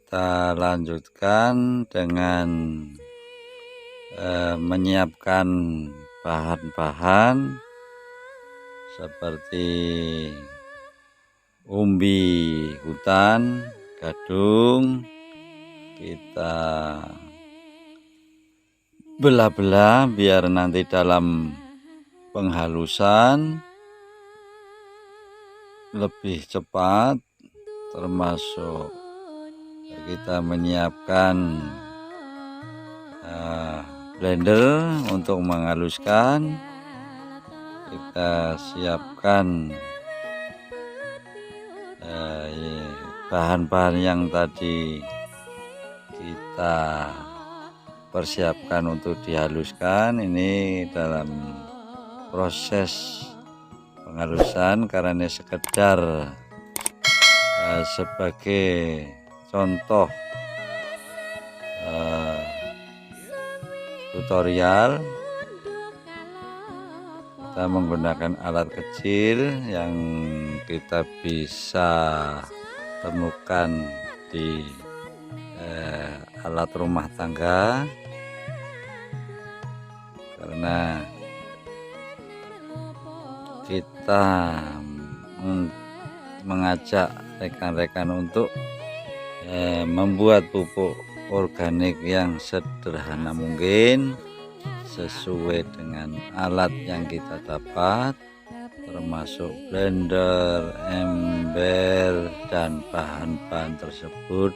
kita lanjutkan dengan menyiapkan bahan-bahan seperti umbi hutan, gadung. Kita belah-belah biar nanti dalam penghalusan lebih cepat, termasuk kita menyiapkan blender untuk menghaluskan. Kita siapkan bahan-bahan yang tadi kita persiapkan untuk dihaluskan. Ini dalam proses penghalusan karena ini sekedar sebagai contoh tutorial. Kita menggunakan alat kecil yang kita bisa temukan di alat rumah tangga, karena kita mengajak rekan-rekan untuk membuat pupuk organik yang sederhana mungkin sesuai dengan alat yang kita dapat, termasuk blender, ember, dan bahan-bahan tersebut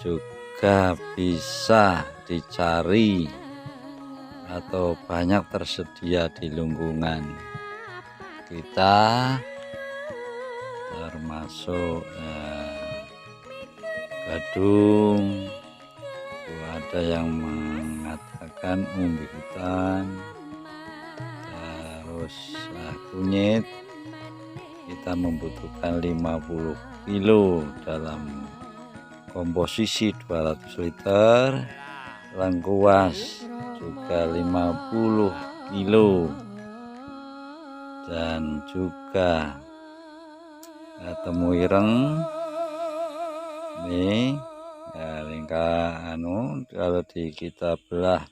juga bisa dicari atau banyak tersedia di lingkungan kita, termasuk gadung. Ada yang mengatakan umbi hutan, terus kunyit. Kita membutuhkan 50 kilo dalam komposisi 200 liter, lengkuas juga 50 kilo, dan juga temu ireng. Ini kalau kita belah,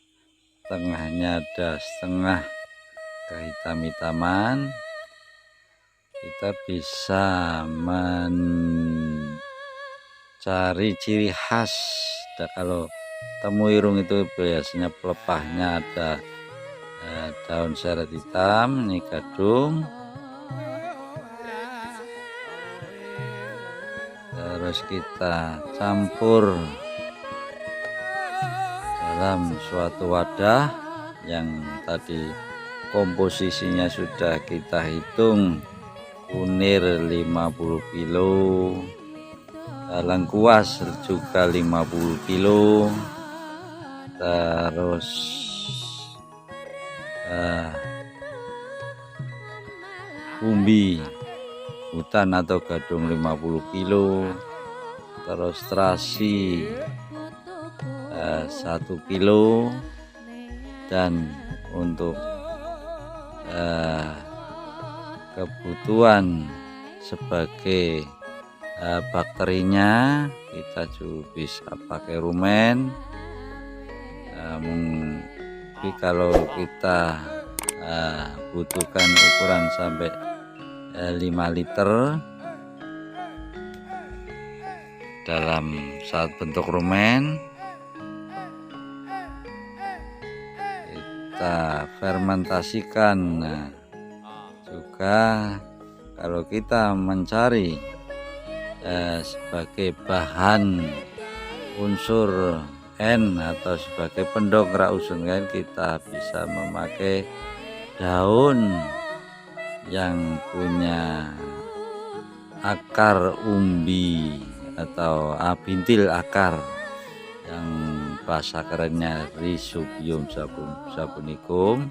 tengahnya ada setengah kehitam-hitaman. Kita bisa mencari ciri khas. Kalau temu ireng itu biasanya pelepahnya ada daun seret hitam. Ini gadung. Terus kita campur dalam suatu wadah yang tadi komposisinya sudah kita hitung. Kunir 50 kilo, lengkuas juga 50 kilo, terus umbi hutan atau gadung 50 kilo, terus terasi 1 kilo, dan untuk kebutuhan sebagai bakterinya kita juga bisa pakai rumen. Tapi kalau kita butuhkan ukuran sampai 5 liter dalam saat bentuk rumen, kita fermentasikan. Juga kalau kita mencari sebagai bahan unsur N atau sebagai pendongkrak unsur N, kita bisa memakai daun yang punya akar umbi atau bintil akar, yang bahasa kerennya Rhizobium saponicum.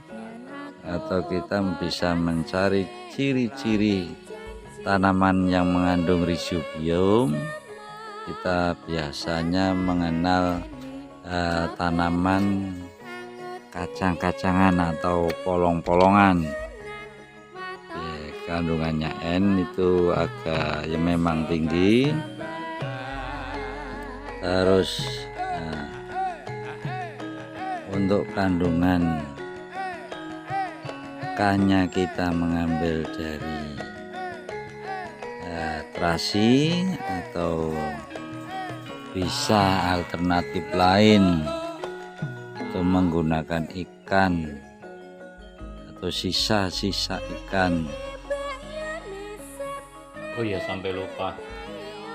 Atau kita bisa mencari ciri-ciri tanaman yang mengandung rhizobium. Kita biasanya mengenal tanaman kacang-kacangan atau polong-polongan. Kandungannya N itu agak memang tinggi. Terus untuk kandungan K-nya kita mengambil dari terasi atau bisa alternatif lain itu menggunakan ikan atau sisa-sisa ikan. Oh ya, sampai lupa,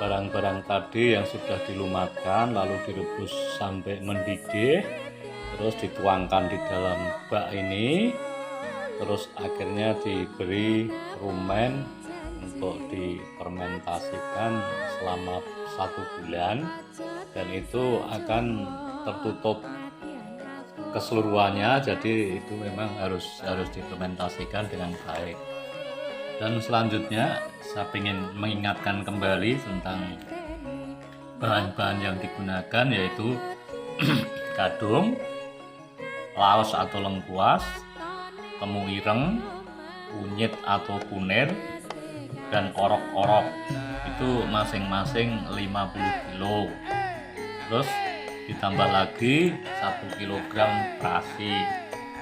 barang-barang tadi yang sudah dilumatkan lalu direbus sampai mendidih, terus dituangkan di dalam bak ini, terus akhirnya diberi rumen untuk difermentasikan selama 1 bulan, dan itu akan tertutup keseluruhannya, jadi itu memang harus difermentasikan dengan baik. Dan selanjutnya saya ingin mengingatkan kembali tentang bahan-bahan yang digunakan, yaitu gadung, laos atau lengkuas, temu ireng, kunyit atau kunir, dan orok-orok. Itu masing-masing 50 kilo. Terus ditambah lagi 1 kilogram terasi.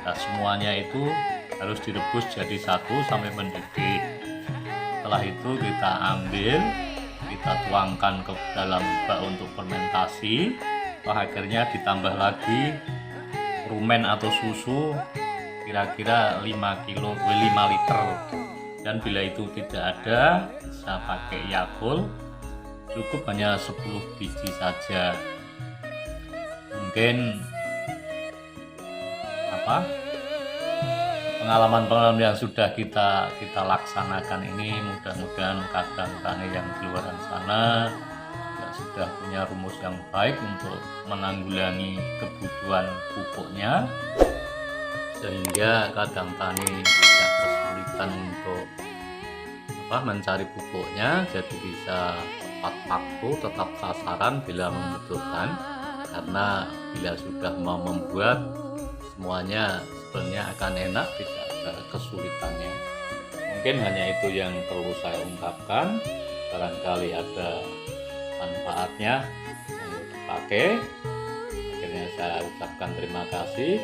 Nah, semuanya itu harus direbus jadi satu sampai mendidih. Setelah itu kita ambil, kita tuangkan ke dalam bak untuk fermentasi. Akhirnya ditambah lagi rumen atau susu kira-kira 5 liter. Dan bila itu tidak ada, bisa pakai Yakult, cukup hanya 10 biji saja. Mungkin pengalaman-pengalaman yang sudah kita laksanakan ini, mudah-mudahan kadang tani yang di luar sana sudah punya rumus yang baik untuk menanggulangi kebutuhan pupuknya, sehingga kadang tani tidak kesulitan untuk mencari pupuknya, jadi bisa tepat waktu, tetap sasaran bila membutuhkan. Karena bila sudah mau membuat, semuanya sebenarnya akan enak, tidak ada kesulitannya. Mungkin hanya itu yang perlu saya ungkapkan. Barangkali ada manfaatnya untuk dipakai. Akhirnya saya ucapkan terima kasih.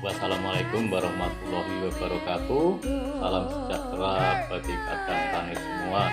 Wassalamualaikum warahmatullahi wabarakatuh. Salam sejahtera bagi kadang tani semua.